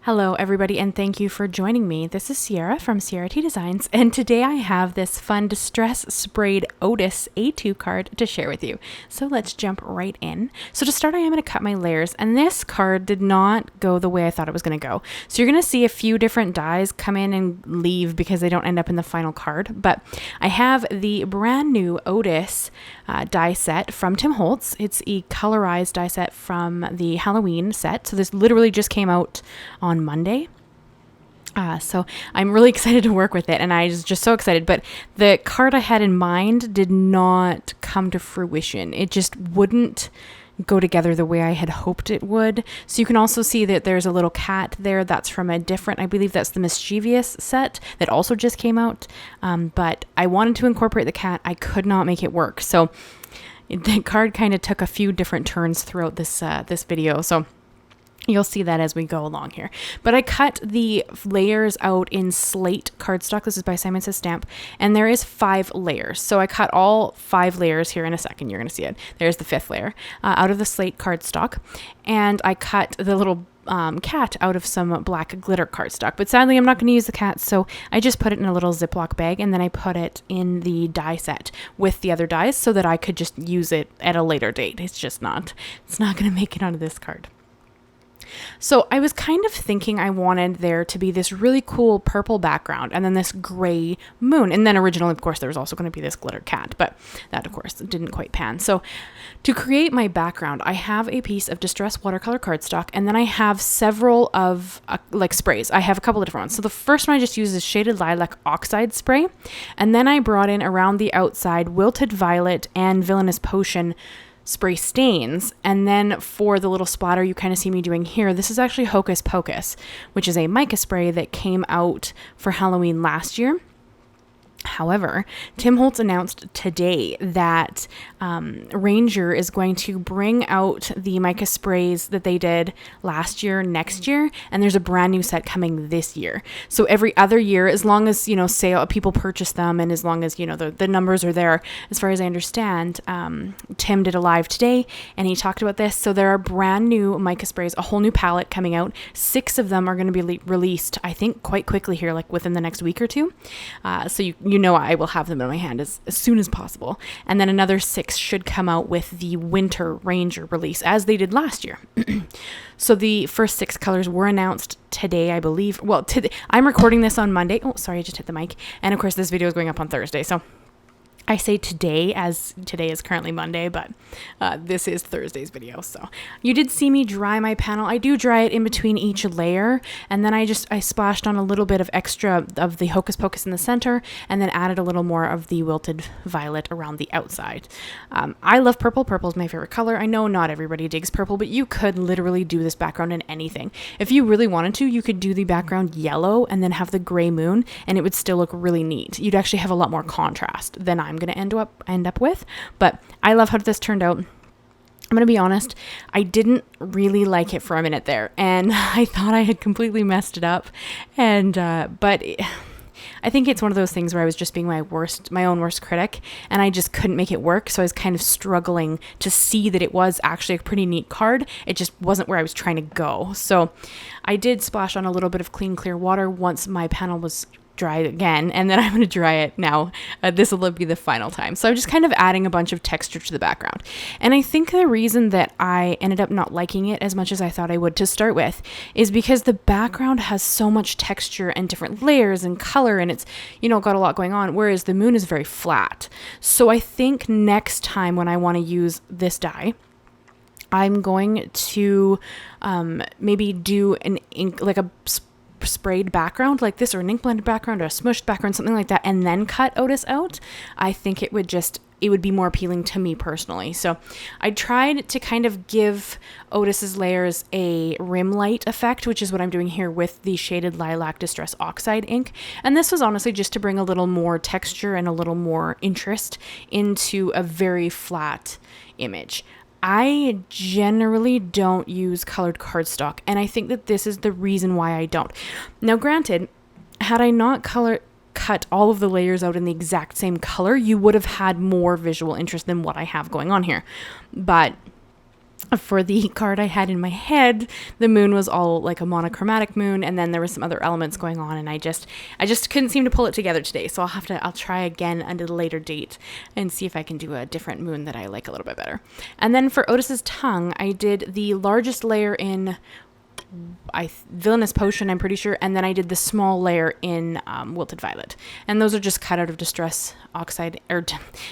Hello everybody, and thank you for joining me. This is Sierra from Sierra T Designs, and today I have this fun distress sprayed Otis A2 card to share with you. So let's jump right in. So to start, I am going to cut my layers, and this card did not go the way I thought it was going to go. So you're going to see a few different dies come in and leave because they don't end up in the final card, but I have the brand new Otis die set from Tim Holtz. It's a colorized die set from the Halloween set. So this literally just came out on Monday. So I'm really excited to work with it, and I was just so excited, but the card I had in mind did not come to fruition. It just wouldn't go together the way I had hoped it would. So you can also see that there's a little cat there. That's from a different, I believe that's the Mischievous set that also just came out. But I wanted to incorporate the cat. I could not make it work. So the card kind of took a few different turns throughout this video. So you'll see that as we go along here. But I cut the layers out in Slate cardstock. This is by Simon Says Stamp. And there is 5 layers. So I cut all 5 layers here in a second. You're going to see it. There's the 5th layer out of the Slate cardstock. And I cut the little cat out of some black glitter cardstock. But sadly, I'm not going to use the cat. So I just put it in a little Ziploc bag. And then I put it in the die set with the other dies so that I could just use it at a later date. It's not going to make it onto this card. So I was kind of thinking I wanted there to be this really cool purple background and then this gray moon. And then originally, of course, there was also going to be this glitter cat, but that, of course, didn't quite pan. So to create my background, I have a piece of distressed watercolor cardstock, and then I have several of like sprays. I have a couple of different ones. So the first one I just used is Shaded Lilac Oxide spray. And then I brought in around the outside Wilted Violet and Villainous Potion spray stains. And then for the little splatter you kind of see me doing here, this is actually Hocus Pocus, which is a mica spray that came out for Halloween last year. However, Tim Holtz announced today that Ranger is going to bring out the mica sprays that they did last year, next year, and there's a brand new set coming this year. So every other year, as long as, sale people purchase them, and as long as, the numbers are there, as far as I understand, Tim did a live today, and he talked about this. So there are brand new mica sprays, a whole new palette coming out. 6 of them are going to be released, I think, quite quickly here, like within the next week or two. So I will have them in my hand as soon as possible. And then another 6 should come out with the Winter Ranger release, as they did last year. So the first 6 colors were announced today, I believe. Well, today, I'm recording this on Monday. Oh, sorry, I just hit the mic. And of course, this video is going up on Thursday. So I say today as today is currently Monday, but this is Thursday's video. So you did see me dry my panel. I do dry it in between each layer, and then I splashed on a little bit of extra of the Hocus Pocus in the center, and then added a little more of the Wilted Violet around the outside. I love purple. Purple is my favorite color. I know not everybody digs purple, but you could literally do this background in anything. If you really wanted to, you could do the background yellow and then have the gray moon, and it would still look really neat. You'd actually have a lot more contrast than I'm going to end up with, but I love how this turned out. I'm going to be honest, I didn't really like it for a minute there, and I thought I had completely messed it up, and but I think it's one of those things where I was just being my own worst critic, and I just couldn't make it work. So I was kind of struggling to see that it was actually a pretty neat card. It just wasn't where I was trying to go. So I did splash on a little bit of clear water once my panel was dry again, and then I'm going to dry it now. This will be the final time. So I'm just kind of adding a bunch of texture to the background. And I think the reason that I ended up not liking it as much as I thought I would to start with is because the background has so much texture and different layers and color, and it's, got a lot going on, whereas the moon is very flat. So I think next time when I want to use this die, I'm going to maybe do an ink, like a sprayed background like this, or an ink blended background, or a smushed background, something like that, and then cut Otis out. I think it would be more appealing to me personally. So I tried to kind of give Otis's layers a rim light effect, which is what I'm doing here with the Shaded Lilac Distress Oxide ink. And this was honestly just to bring a little more texture and a little more interest into a very flat image. I generally don't use colored cardstock, and I think that this is the reason why I don't. Now, granted, had I not cut all of the layers out in the exact same color, you would have had more visual interest than what I have going on here. But for the card I had in my head, the moon was all like a monochromatic moon, and then there was some other elements going on, and I just couldn't seem to pull it together today. So I'll try again at a later date and see if I can do a different moon that I like a little bit better. And then for Otis's tongue, I did the largest layer in Villainous Potion, I'm pretty sure, and then I did the small layer in Wilted Violet, and those are just cut out of Distress Oxide or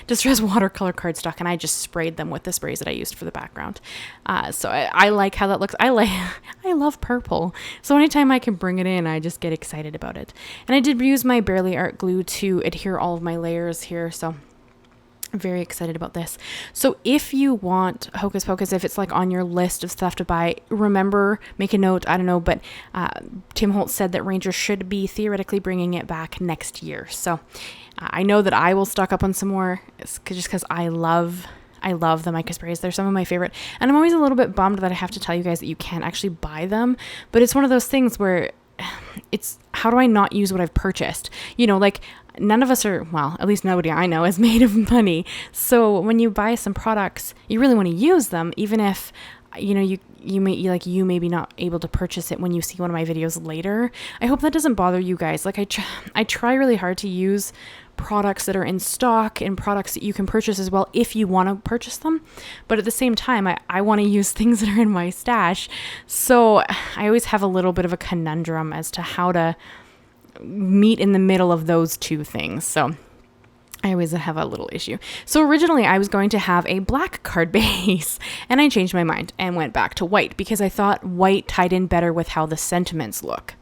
Distress Watercolor cardstock, and I just sprayed them with the sprays that I used for the background. So I like how that looks. I love purple, so anytime I can bring it in, I just get excited about it. And I did use my Barely Art glue to adhere all of my layers here, so I'm very excited about this. So if you want Hocus Pocus, if it's like on your list of stuff to buy, remember, make a note, I don't know, but Tim Holtz said that Ranger should be theoretically bringing it back next year. So I know that I will stock up on some more just because I love the mica sprays. They're some of my favorite. And I'm always a little bit bummed that I have to tell you guys that you can't actually buy them. But it's one of those things where it's, how do I not use what I've purchased? You know, like none of us are, well, at least nobody I know is made of money. So when you buy some products, you really want to use them, even if, you know, you may be not able to purchase it when you see one of my videos later. I hope that doesn't bother you guys. Like I try really hard to use products that are in stock and products that you can purchase as well if you want to purchase them. But at the same time, I want to use things that are in my stash. So I always have a little bit of a conundrum as to how to meet in the middle of those two things. So I always have a little issue. So originally I was going to have a black card base, and I changed my mind and went back to white because I thought white tied in better with how the sentiments look.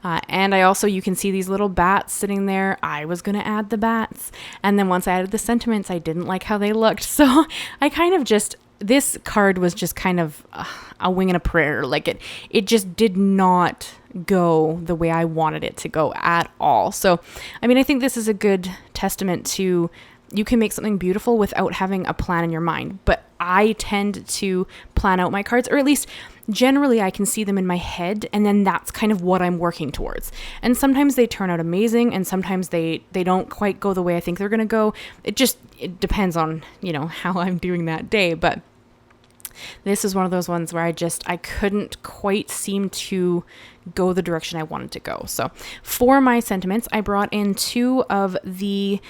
And I also, you can see these little bats sitting there. I was going to add the bats. And then once I added the sentiments, I didn't like how they looked. So I kind of just, this card was just kind of a wing and a prayer. Like it just did not go the way I wanted it to go at all. So, I mean, I think this is a good testament to, you can make something beautiful without having a plan in your mind. But I tend to plan out my cards, or at least generally I can see them in my head, and then that's kind of what I'm working towards. And sometimes they turn out amazing, and sometimes they don't quite go the way I think they're going to go. It depends on, you know, how I'm doing that day. But this is one of those ones where I couldn't quite seem to go the direction I wanted to go. So for my sentiments, I brought in 2 of the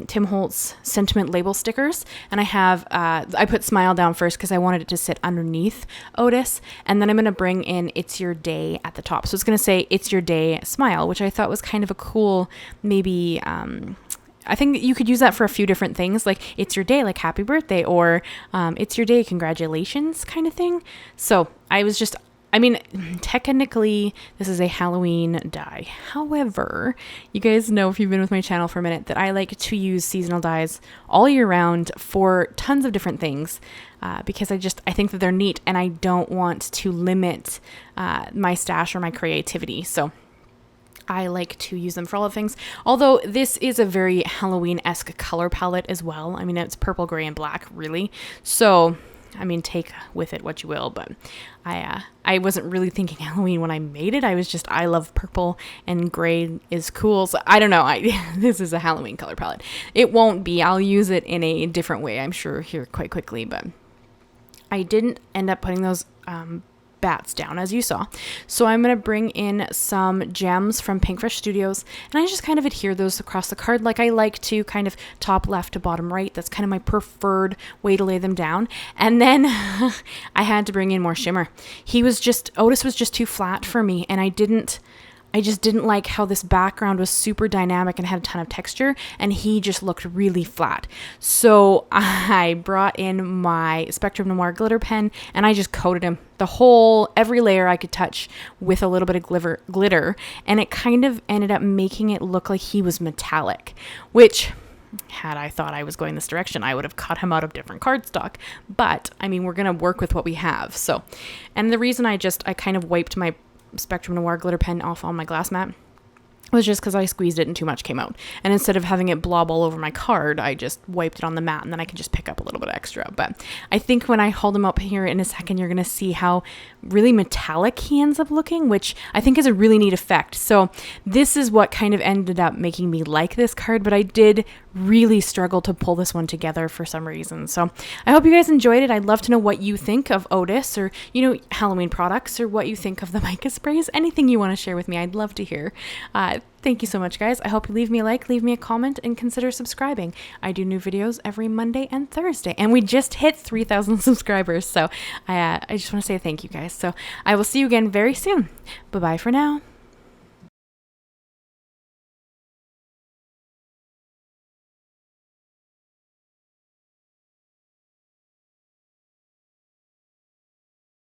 Tim Holtz sentiment label stickers, and I put Smile down first because I wanted it to sit underneath Otis, and then I'm going to bring in It's Your Day at the top. So it's going to say It's Your Day, Smile, which I thought was kind of a cool, maybe I think you could use that for a few different things, like it's your day, like happy birthday, or it's your day, congratulations kind of thing. So technically this is a Halloween die. However, you guys know, if you've been with my channel for a minute, that I like to use seasonal dyes all year round for tons of different things because I think that they're neat, and I don't want to limit my stash or my creativity. So I like to use them for all the things. Although this is a very Halloween-esque color palette as well. I mean, it's purple, gray, and black, really. So, I mean, take with it what you will. But I wasn't really thinking Halloween when I made it. I love purple, and gray is cool. So I don't know. This is a Halloween color palette. It won't be. I'll use it in a different way, I'm sure, here quite quickly. But I didn't end up putting those bats down, as you saw. So I'm going to bring in some gems from Pinkfresh Studios, and I just kind of adhere those across the card. Like I like to kind of top left to bottom right. That's kind of my preferred way to lay them down. And then I had to bring in more shimmer. Otis was just too flat for me, and I just didn't like how this background was super dynamic and had a ton of texture, and he just looked really flat. So I brought in my Spectrum Noir glitter pen, and I just coated him every layer I could touch with a little bit of glitter, and it kind of ended up making it look like he was metallic, which, had I thought I was going this direction, I would have cut him out of different cardstock. But I mean, we're going to work with what we have. So, and the reason I kind of wiped my Spectrum Noir glitter pen off on my glass mat was just because I squeezed it and too much came out. And instead of having it blob all over my card, I just wiped it on the mat, and then I can just pick up a little bit extra. But I think when I hold them up here in a second, you're going to see how really metallic he ends up looking, which I think is a really neat effect. So this is what kind of ended up making me like this card, but I did really struggled to pull this one together for some reason. So I hope you guys enjoyed it. I'd love to know what you think of Otis, or, you know, Halloween products, or what you think of the mica sprays. Anything you want to share with me, I'd love to hear. Thank you so much, guys. I hope you leave me a like, leave me a comment, and consider subscribing. I do new videos every Monday and Thursday, and we just hit 3,000 subscribers. So I just want to say thank you, guys. So I will see you again very soon. Bye-bye for now.